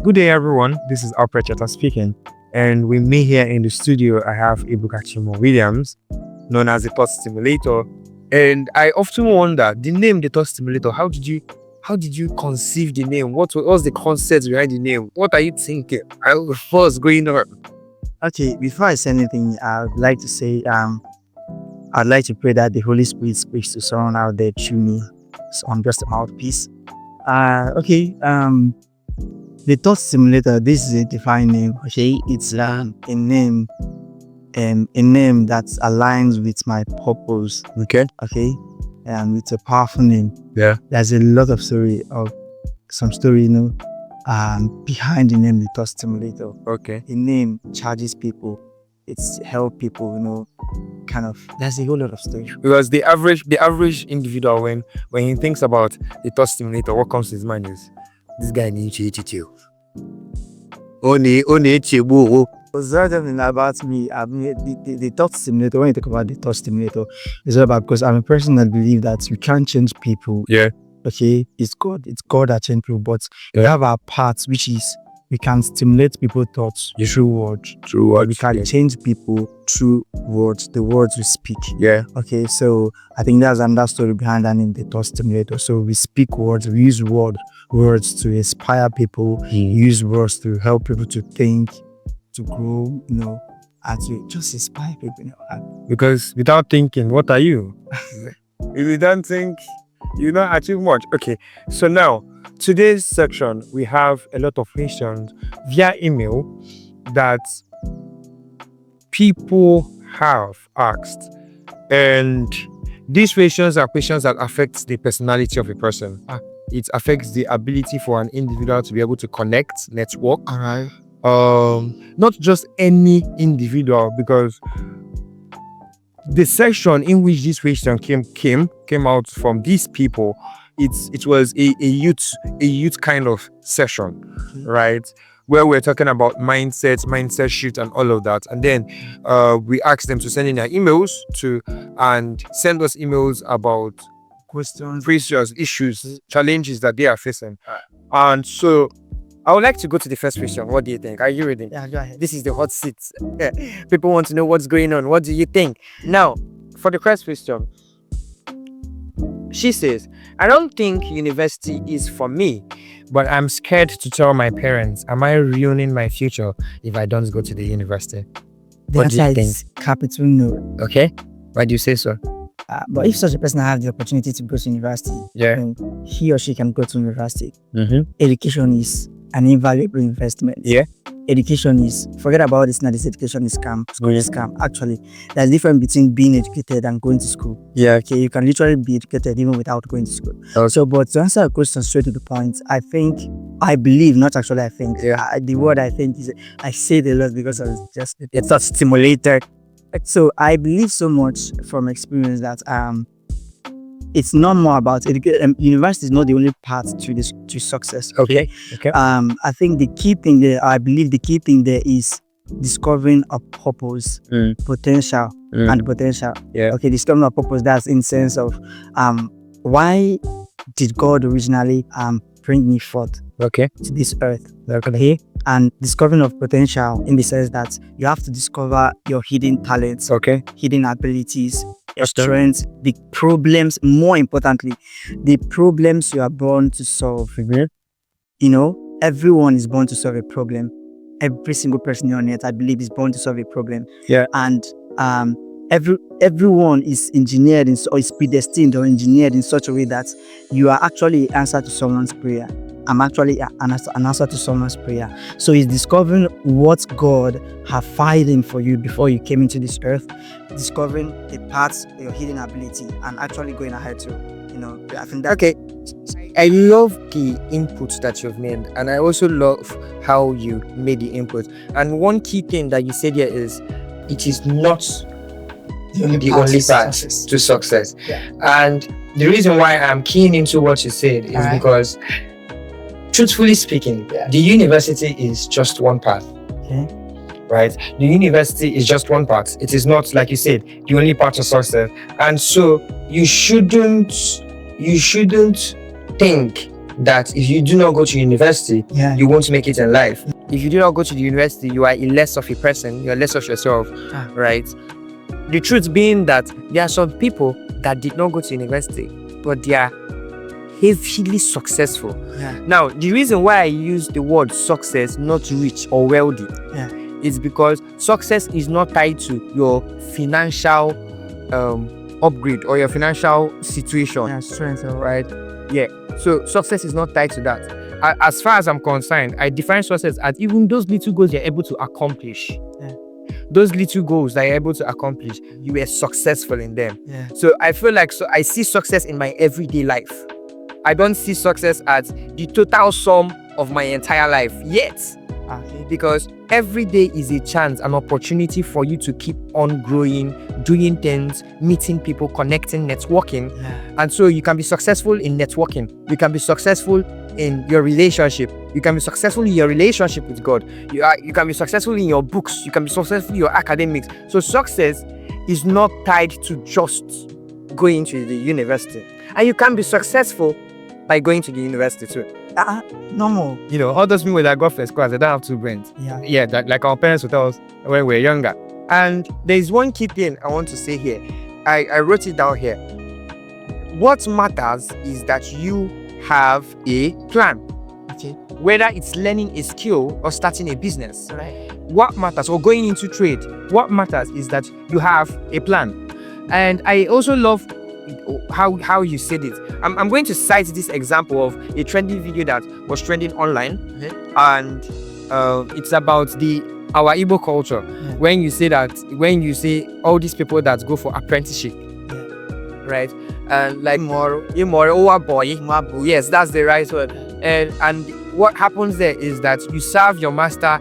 Good day, everyone. This is Alfred Chata speaking, and with me here in the studio, I have Ibukachimo Williams, known as the Thought Stimulator. And I often wonder, the name the Thought Stimulator. How did you conceive the name? What was the concept behind the name? What are you thinking? What's going on? Okay, before I say anything, I'd like to say I'd like to pray that the Holy Spirit speaks to someone out there through me. So I'm just a mouthpiece. The Thought Simulator, this is a defined name. Okay, it's a name that aligns with my purpose. Okay. Okay, and it's a powerful name. Yeah. There's a lot of story, behind the name the Thought Stimulator. Okay. The name charges people. It's help people, there's a whole lot of story. Because the average individual, when he thinks about the Thought Stimulator, what comes to his mind is this guy needs to It's not something about me. I mean, the Thought Stimulator, when you talk about the Thought Stimulator, it's all about, because I'm a person that believes that we can't change people. Yeah. Okay, it's God that changes people, but we have our parts, which is we can stimulate people's thoughts through words. We can change people through words, the words we speak. Yeah. Okay, so I think that's another story behind that name, the Thought Stimulator. So we speak words, we use words to inspire people, use words to help people to think, to grow, and to just inspire people. Because without thinking, what are you? If you don't think, you don't achieve much. Okay, so now today's section we have a lot of questions via email that people have asked, and these questions are questions that affect the personality of a person. It affects the ability for an individual to be able to connect, network. All right. Not just any individual, because the section in which this question came out from these people, it was a youth kind of session, right? Where we're talking about mindset shift and all of that. And then we asked them to send in their emails and send us emails about Questions, issues, challenges that they are facing. And so I would like to go to the first question. What do you think? Are you ready? Yeah, go ahead. This is the hot seat. People want to know what's going on. What do you think? Now, for the first question, she says, I don't think university is for me, but I'm scared to tell my parents. Am I ruining my future if I don't go to the university? What do you think? Capital no. Okay. Why do you say so? But if such a person has the opportunity to go to university, Yeah. He or she can go to university. Mm-hmm. Education is an invaluable investment. Yeah. Education is, forget about this now, this education is scam. School is scam. Actually, there's a difference between being educated and going to school. Yeah. Okay, you can literally be educated even without going to school. Okay. So, but to answer a question straight to the point, the word I think is, I say it a lot because it's a stimulator. So I believe so much from experience that it's not more about education. University is not the only path to success. Okay. I think the key thing there is discovering a purpose, potential, and potential. Yeah. Okay, discovering a purpose. That's in sense of why did God originally bring me forth Okay. to this earth? Okay. And discovering of potential in the sense that you have to discover your hidden talents, Okay. hidden abilities, your Yes, sir. strengths, the problems, more importantly, the problems you are born to solve. Everyone is born to solve a problem. Every single person on earth, I believe, is born to solve a problem. Yeah. And everyone is engineered or is predestined or engineered in such a way that you are actually an answer to someone's prayer. I'm actually an answer to someone's prayer. So it's discovering what God have fighting for you before you came into this earth, discovering the parts of your hidden ability, and actually going ahead to, I think that. Okay. I love the input that you've made, and I also love how you made the input. And one key thing that you said here is, it is not the only path to success. Yeah. And the reason why I'm keen into what you said is because, truthfully speaking, the university is just one path. Okay. Right? The university is just one path. It is not, like you said, the only path to success. And so you shouldn't think that if you do not go to university, Yeah. you won't make it in life. If you do not go to the university, you are less of a person, you are less of yourself, right? The truth being that there are some people that did not go to university, but they are heavily successful. Yeah. Now, the reason why I use the word success, not rich or wealthy, Yeah. is because success is not tied to your financial upgrade or your financial situation. Yeah, strength, Right? Yeah. So success is not tied to that. As far as I'm concerned, I define success as even those little goals you're able to accomplish. Yeah. Those little goals that you're able to accomplish, you were successful in them. Yeah. So I feel like I see success in my everyday life. I don't see success as the total sum of my entire life yet. Okay. Because every day is a chance, an opportunity for you to keep on growing, doing things, meeting people, connecting, networking. Yeah. And so you can be successful in networking. You can be successful in your relationship. You can be successful in your relationship with God. You can be successful in your books. You can be successful in your academics. So success is not tied to just going to the university. And you can be successful by going to the university too. No more. You know, all those people that got first class, they don't have two brains. Yeah. Yeah, that, like our parents would tell us when we were younger. And there's one key thing I want to say here. I wrote it down here. What matters is that you have a plan. Okay. Whether it's learning a skill or starting a business. Right. What matters, or going into trade, what matters is that you have a plan. And I also love how you said it. I'm going to cite this example of a trending video that was trending online. And it's about our Igbo culture. When you say all these people that go for apprenticeship, right? And like more boy, yes, that's the right word. And what happens there is that you serve your master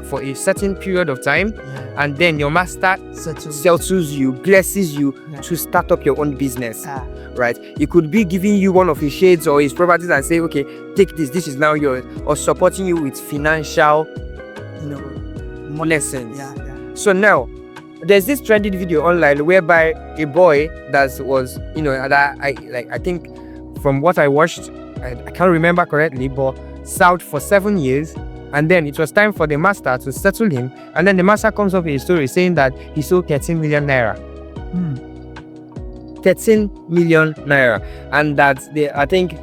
for a certain period of time, and then your master settles you, blesses you to start up your own business. Right? It could be giving you one of his shades or his properties and say, okay, take this is now yours, or supporting you with financial, lessons. So now there's this trending video online whereby a boy that was, I think from what I watched, I can't remember correctly, but served for 7 years, and then it was time for the master to settle him, and then the master comes up with a story saying that he sold 13 million naira. 13 million naira, and that I think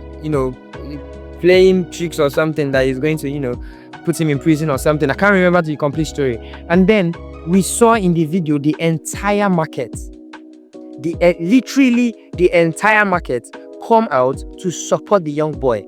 playing tricks or something that is going to put him in prison or something. I can't remember the complete story. And then we saw in the video the entire market, literally the entire market come out to support the young boy,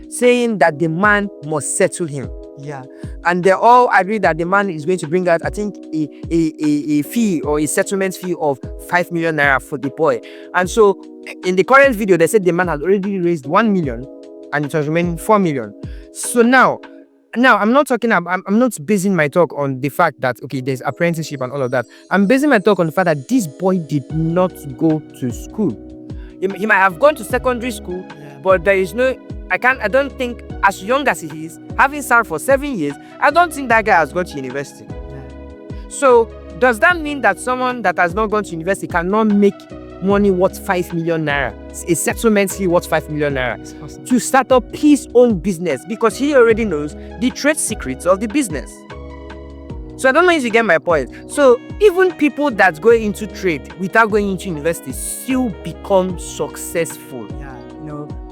saying that the man must settle him. Yeah. And they all agree that the man is going to bring out, I think, a fee or a settlement fee of 5 million naira for the boy. And so in the current video, they said the man has already raised 1 million and it was remaining 4 million. So now I'm not basing my talk on the fact that, okay, there's apprenticeship and all of that. I'm basing my talk on the fact that this boy did not go to school. He might have gone to secondary school, but there is no, I don't think, as young as he is, having served for 7 years, I don't think that guy has gone to university. So does that mean that someone that has not gone to university cannot make money worth 5 million naira, a settlement fee worth 5 million naira, to start up his own business, because he already knows the trade secrets of the business? So I don't know if you get my point. So even people that go into trade without going into university still become successful.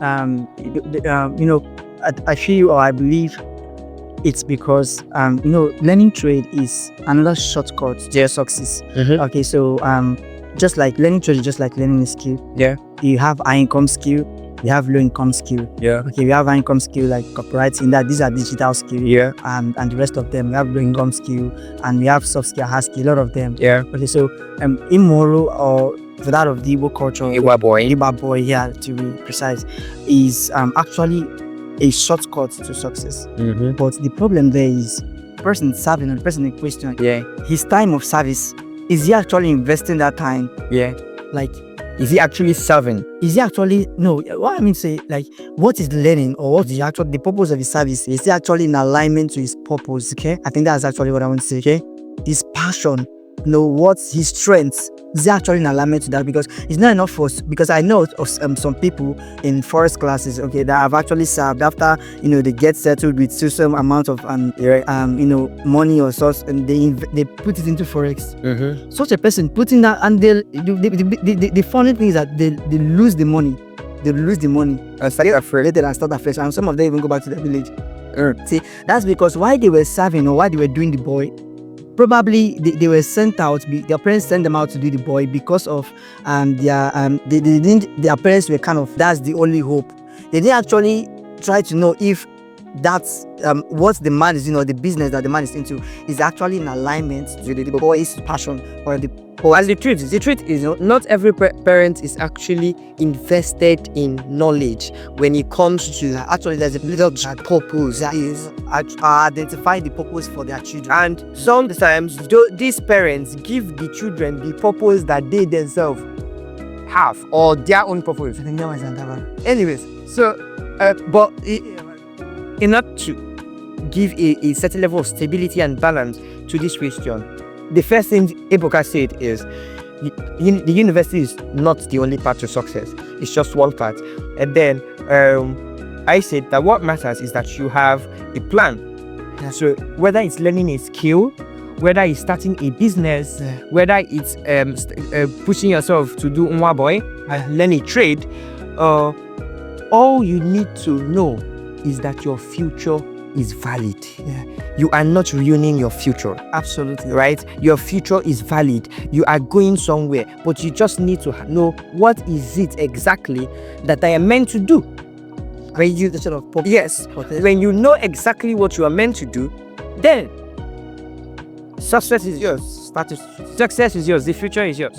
I feel, or I believe, it's because learning trade is another shortcut to your success. Okay, so just like learning trade is just like learning a skill. Yeah. You have high income skill, you have low income skill. Yeah. Okay, we have high income skill like copywriting, that these are digital skill. Yeah. And the rest of them, we have low income skill, and we have soft skill, hard skill, a lot of them. Yeah. Okay, so immoral, or for that of the Igbo culture, Igbo boy, yeah, to be precise, is actually a shortcut to success. But the problem there is the person serving, or the person in question, his time of service, is he actually investing that time? Like, is he actually serving? Is he actually, no, what I mean to say, like, what is learning, or what is actually the purpose of his service? Is he actually in alignment to his purpose? Okay, I think that's actually what I want to say. Okay, his passion know what's his strengths, is actually in alignment to that, because it's not enough for us. Because I know of some people in forest classes, okay, that have actually served after, they get settled with some amount of money or source, and they put it into forex. Such a person putting that, and the funny thing is that they lose the money. They lose the money And start afraid. later and start afresh, and some of them even go back to their village. See, that's because while they were serving or while they were doing the boy, probably they were sent out. Their parents sent them out to do the boy because of their parents were kind of, that's the only hope. They didn't actually try to know if that's what the man is, the business that the man is into is actually in alignment to the boy's passion or the. And the truth is, not every parent is actually invested in knowledge when it comes to Actually, there's a little purpose that is identify the purpose for their children. and sometimes these parents give the children the purpose that they themselves have, or their own purpose. Anyways, so but in order to give a certain level of stability and balance to this question, the first thing Ebuka said is the university is not the only path to success. It's just one part. And then I said that what matters is that you have a plan. So whether it's learning a skill, whether it's starting a business, whether it's pushing yourself to do Nwa boy and learn a trade, all you need to know is that your future is valid. You are not ruining your future. Absolutely. Right? Your future is valid. You are going somewhere, but you just need to know what is it exactly that I am meant to do. When you the sort of purpose. Yes. When you know exactly what you are meant to do, then success is yours. Success is yours. The future is yours.